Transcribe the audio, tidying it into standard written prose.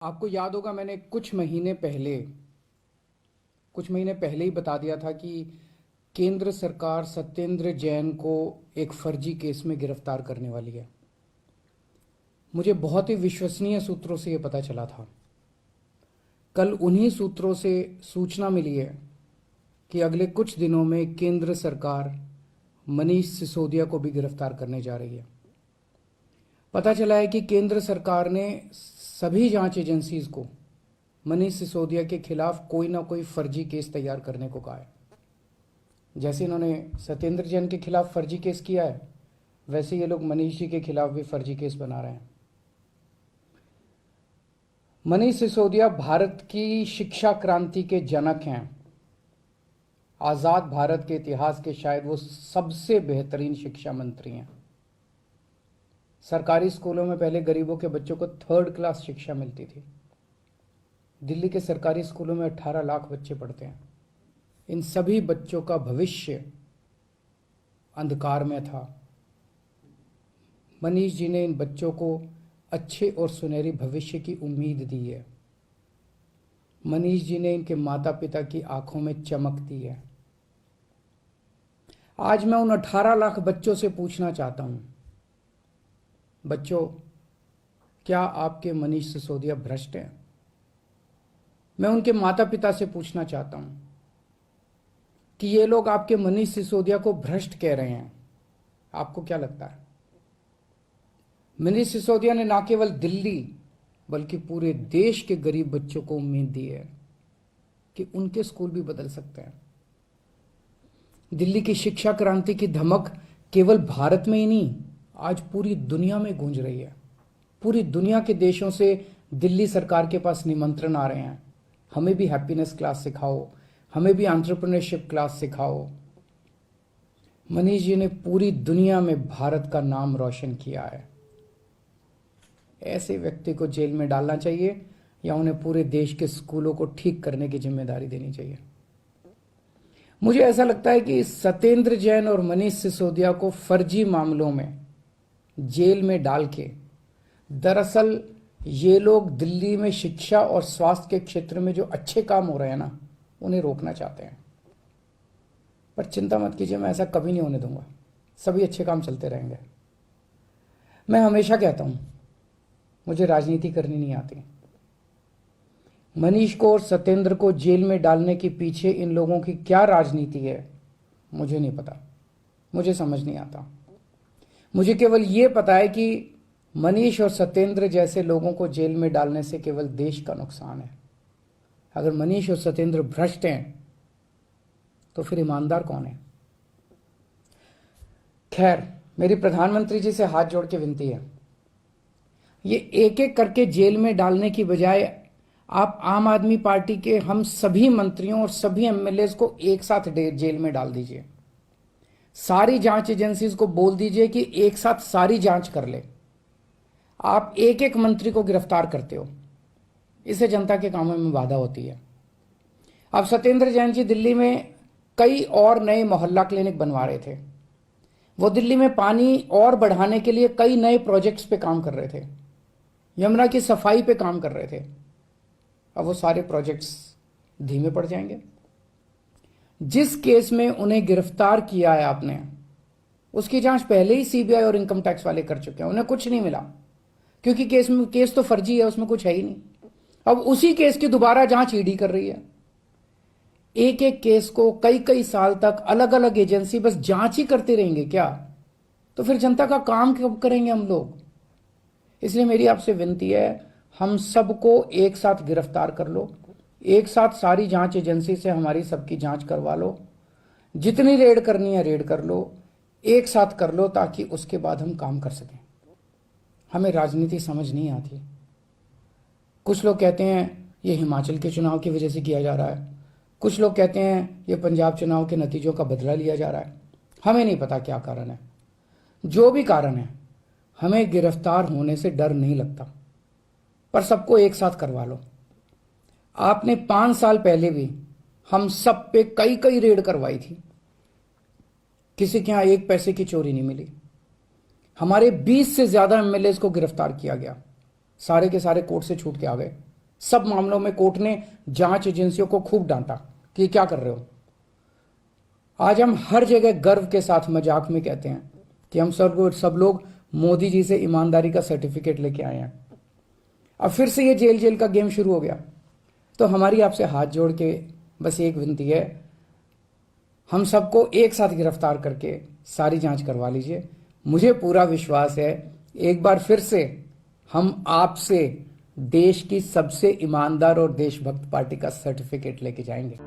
आपको याद होगा मैंने कुछ महीने पहले ही बता दिया था कि केंद्र सरकार सत्येंद्र जैन को एक फर्जी केस में गिरफ्तार करने वाली है। मुझे बहुत ही विश्वसनीय सूत्रों से यह पता चला था। कल उन्हीं सूत्रों से सूचना मिली है कि अगले कुछ दिनों में केंद्र सरकार मनीष सिसोदिया को भी गिरफ्तार करने जा रही है। पता चला है कि केंद्र सरकार ने सभी जांच एजेंसीज को मनीष सिसोदिया के खिलाफ कोई ना कोई फर्जी केस तैयार करने को कहा है। जैसे इन्होंने सत्येंद्र जैन के खिलाफ फर्जी केस किया है, वैसे ये लोग मनीष जी के खिलाफ भी फर्जी केस बना रहे हैं। मनीष सिसोदिया भारत की शिक्षा क्रांति के जनक हैं। आजाद भारत के इतिहास के शायद वो सबसे बेहतरीन शिक्षा मंत्री हैं। सरकारी स्कूलों में पहले गरीबों के बच्चों को 3rd क्लास शिक्षा मिलती थी। दिल्ली के सरकारी स्कूलों में 18 लाख बच्चे पढ़ते हैं। इन सभी बच्चों का भविष्य अंधकार में था। मनीष जी ने इन बच्चों को अच्छे और सुनहरी भविष्य की उम्मीद दी है। मनीष जी ने इनके माता पिता की आंखों में चमक दी है। आज मैं उन 18 लाख बच्चों से पूछना चाहता हूं, बच्चों, क्या आपके मनीष सिसोदिया भ्रष्ट हैं? मैं उनके माता पिता से पूछना चाहता हूं कि ये लोग आपके मनीष सिसोदिया को भ्रष्ट कह रहे हैं, आपको क्या लगता है? मनीष सिसोदिया ने ना केवल दिल्ली बल्कि पूरे देश के गरीब बच्चों को उम्मीद दी है कि उनके स्कूल भी बदल सकते हैं। दिल्ली की शिक्षा क्रांति की धमक केवल भारत में ही नहीं, आज पूरी दुनिया में गूंज रही है। पूरी दुनिया के देशों से दिल्ली सरकार के पास निमंत्रण आ रहे हैं, हमें भी हैप्पीनेस क्लास सिखाओ, हमें भी एंटरप्रेन्योरशिप क्लास सिखाओ। मनीष जी ने पूरी दुनिया में भारत का नाम रोशन किया है। ऐसे व्यक्ति को जेल में डालना चाहिए या उन्हें पूरे देश के स्कूलों को ठीक करने की जिम्मेदारी देनी चाहिए? मुझे ऐसा लगता है कि सत्येंद्र जैन और मनीष सिसोदिया को फर्जी मामलों में जेल में डाल के दरअसल ये लोग दिल्ली में शिक्षा और स्वास्थ्य के क्षेत्र में जो अच्छे काम हो रहे हैं ना, उन्हें रोकना चाहते हैं। पर चिंता मत कीजिए, मैं ऐसा कभी नहीं होने दूंगा। सभी अच्छे काम चलते रहेंगे। मैं हमेशा कहता हूं, मुझे राजनीति करनी नहीं आती। मनीष को और सत्येंद्र को जेल में डालने के पीछे इन लोगों की क्या राजनीति है, मुझे नहीं पता, मुझे समझ नहीं आता। मुझे केवल ये पता है कि मनीष और सत्येंद्र जैसे लोगों को जेल में डालने से केवल देश का नुकसान है। अगर मनीष और सत्येंद्र भ्रष्ट हैं तो फिर ईमानदार कौन है? खैर, मेरी प्रधानमंत्री जी से हाथ जोड़ के विनती है, ये एक एक करके जेल में डालने की बजाय आप आम आदमी पार्टी के हम सभी मंत्रियों और सभी एमएलए को एक साथ जेल में डाल दीजिए। सारी जांच एजेंसीज को बोल दीजिए कि एक साथ सारी जांच कर ले। आप एक एक मंत्री को गिरफ्तार करते हो, इससे जनता के कामों में बाधा होती है। अब सत्येंद्र जैन जी दिल्ली में कई और नए मोहल्ला क्लिनिक बनवा रहे थे। वो दिल्ली में पानी और बढ़ाने के लिए कई नए प्रोजेक्ट्स पे काम कर रहे थे, यमुना की सफाई पे काम कर रहे थे। अब वो सारे प्रोजेक्ट्स धीमे पड़ जाएंगे। जिस केस में उन्हें गिरफ्तार किया है आपने, उसकी जांच पहले ही सीबीआई और इनकम टैक्स वाले कर चुके हैं, उन्हें कुछ नहीं मिला क्योंकि केस तो फर्जी है, उसमें कुछ है ही नहीं। अब उसी केस की दोबारा जांच ईडी कर रही है। एक एक केस को कई कई साल तक अलग अलग एजेंसी बस जांच ही करते रहेंगे क्या? तो फिर जनता का काम कब करेंगे हम लोग? इसलिए मेरी आपसे विनती है, हम सबको एक साथ गिरफ्तार कर लो, एक साथ सारी जांच एजेंसी से हमारी सबकी जांच करवा लो, जितनी रेड करनी है रेड कर लो, एक साथ कर लो, ताकि उसके बाद हम काम कर सकें। हमें राजनीति समझ नहीं आती। कुछ लोग कहते हैं ये हिमाचल के चुनाव की वजह से किया जा रहा है, कुछ लोग कहते हैं ये पंजाब चुनाव के नतीजों का बदला लिया जा रहा है। हमें नहीं पता क्या कारण है। जो भी कारण है, हमें गिरफ्तार होने से डर नहीं लगता, पर सबको एक साथ करवा लो। आपने 5 साल पहले भी हम सब पे कई कई रेड करवाई थी, किसी के यहां 1 पैसे की चोरी नहीं मिली। हमारे 20 से ज्यादा एमएलए को गिरफ्तार किया गया, सारे के सारे कोर्ट से छूट के आ गए। सब मामलों में कोर्ट ने जांच एजेंसियों को खूब डांटा कि क्या कर रहे हो। आज हम हर जगह गर्व के साथ मजाक में कहते हैं कि हम सब लोग मोदी जी से ईमानदारी का सर्टिफिकेट लेके आए हैं। अब फिर से ये जेल जेल का गेम शुरू हो गया। तो हमारी आपसे हाथ जोड़ के बस एक विनती है, हम सबको एक साथ गिरफ्तार करके सारी जांच करवा लीजिए। मुझे पूरा विश्वास है एक बार फिर से हम आपसे देश की सबसे ईमानदार और देशभक्त पार्टी का सर्टिफिकेट लेके जाएंगे।